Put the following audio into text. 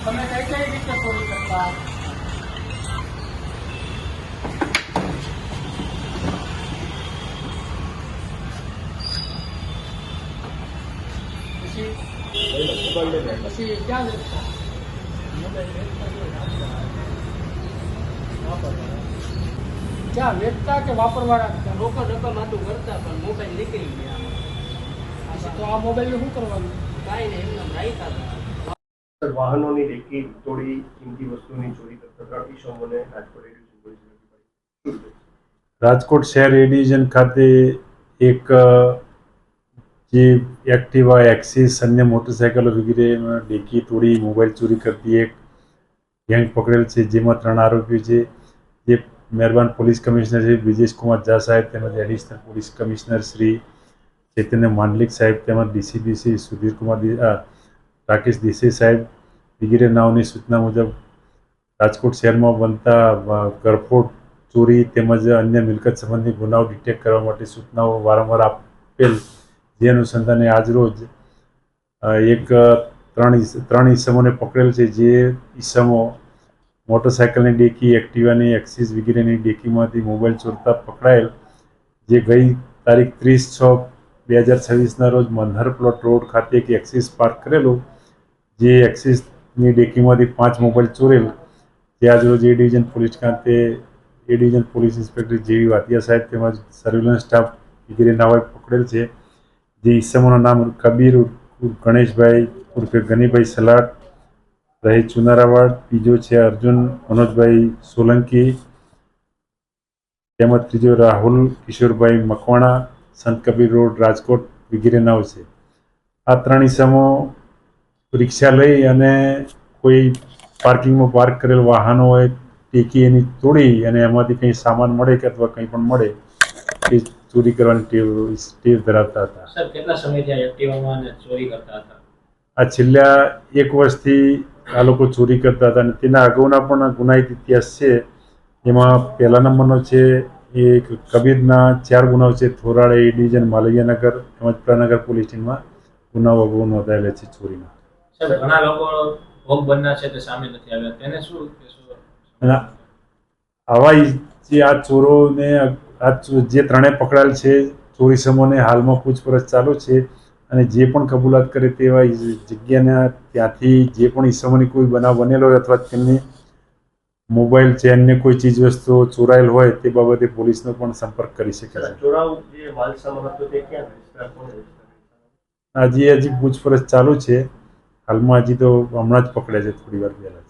તમે કઈ રીતે ચોરી કરતા? પછી ક્યાં વેચતા? ક્યાં વેચતા કે વાપરવાળા? રોકડ રકમ હતું કરતા પણ મોબાઈલ નીકળી ગયા. તો આ મોબાઈલ શું કરવાનું? કાંઈ નહીં, એમને રાખ્યા હતા. વાહનોની ડેકી તોડી કિંમતી વસ્તુની ચોરી કરતા ઈસમોને રાજકોટ એડિવિઝન પોલીસે ઝડપી પાડી. રાજકોટ શહેર એ ડિવિઝન ખાતે એક જે એક્ટિવા, એક્સિસ, અન્ય મોટરસાઇકલો વગેરેમાં ડેકી તોડી મોબાઈલ ચોરી કરતી એક ગેંગ પકડેલ છે, જેમાં 3 આરોપીઓ છે. જે મહેરબાન પોલીસ કમિશનર શ્રી બ્રિજેશ કુમાર ઝા સાહેબ તેમજ એડિશનલ પોલીસ કમિશનર શ્રી ચૈતન્ય માંડલિક સાહેબ તેમજ ડીસીપી શ્રી સુધીર કુમાર રાકેશ દેસાઈ સાહેબ વગેરે નાઓની સૂચના મુજબ રાજકોટ શહેરમાં બનતા ગરફોડ, ચોરી તેમજ અન્ય મિલકત સંબંધી ગુનાઓ ડિટેક્ટ કરવા માટે સૂચનાઓ વારંવાર આપેલ, જે અનુસંધાને આજરોજ એક ત્રણ ઈસમોને પકડેલ છે. જે ઈસમો મોટરસાઇકલની ડેકી, એક્ટિવાની, એક્સિસ વગેરેની ડેકીમાંથી મોબાઈલ ચોરતા પકડાયેલ, જે ગઈ તારીખ 30/6/2026ના રોજ મનહર પ્લોટ રોડ ખાતે એક એક્સિસ પાર્ક કરેલું, જે એક્સિસની ડેકીમાંથી 5 મોબાઈલ ચોરેલ, જે આજરોજ એ ડિવિઝન પોલીસ ખાતે એ ડિવિઝન પોલીસ ઇન્સ્પેક્ટર જેવી વાતિયા સાહેબ તેમજ સર્વેલન્સ સ્ટાફ વગેરે નાઓએ પકડેલ છે. જે ઈસમોના નામ કબીર ગણેશભાઈ ઉર્ફે ગનીભાઈ સલાટ રહે ચુનારાવાડ, બીજો છે અર્જુન મનોજભાઈ સોલંકી, તેમજ ત્રીજો રાહુલ કિશોરભાઈ મકવાણા, સંત કબીર રોડ રાજકોટ વગેરે નાઓ છે. આ 3 ઈસમો રિક્ષા લઈ અને કોઈ પાર્કિંગમાં પાર્ક કરેલ વાહનો હોય ટેકી એની તોડી અને એમાંથી કંઈ સામાન મળે કે અથવા કંઈ પણ મળે એ ચોરી કરવાની ટેવ ધરાવતા હતા. સર, કેટલા સમયથી આ એક્ટિવામાં ચોરી કરતા હતા? આ છેલ્લા 1 વર્ષથી આ લોકો ચોરી કરતા હતા અને તેના અગાઉના પણ ગુનાહિત ઇતિહાસ છે. એમાં પહેલા નંબરનો છે એ કબીરના 4 ગુનાઓ છે. થોરાળ એ ડિવિઝન, માલવીયાનગર તેમજ પ્રનગર પોલીસ સ્ટેશનમાં ગુનાઓ અગાઉ નોંધાયેલા છે ચોરીના. સર, ઘણા લોકો ભોગ બનના છે તે સામે નથી આવ્યા, તેને શું કહેશો? અને આવા જે આ ચોરોને જે 3 પકડાયેલ છે ચોરી સમૂહને હાલમાં પૂછપરછ ચાલુ છે અને જે પણ કબૂલાત કરે તેવા જગ્યાના ત્યાંથી જે પણ ઈસમોની કોઈ બનાવ બનેલો હોય અથવા તેમની મોબાઈલ છે, અન્ય કોઈ ચીજ વસ્તુઓ ચોરાયેલ હોય તે બાબતે પોલીસનો પણ સંપર્ક કરી શકે છે. ચોરાવ જે માલ સામાન હતો તે ક્યાં હજી પૂછપરછ ચાલુ છે. હાલમાં હજી તો હમણાં જ પકડ્યા છે, થોડી વાર પહેલા.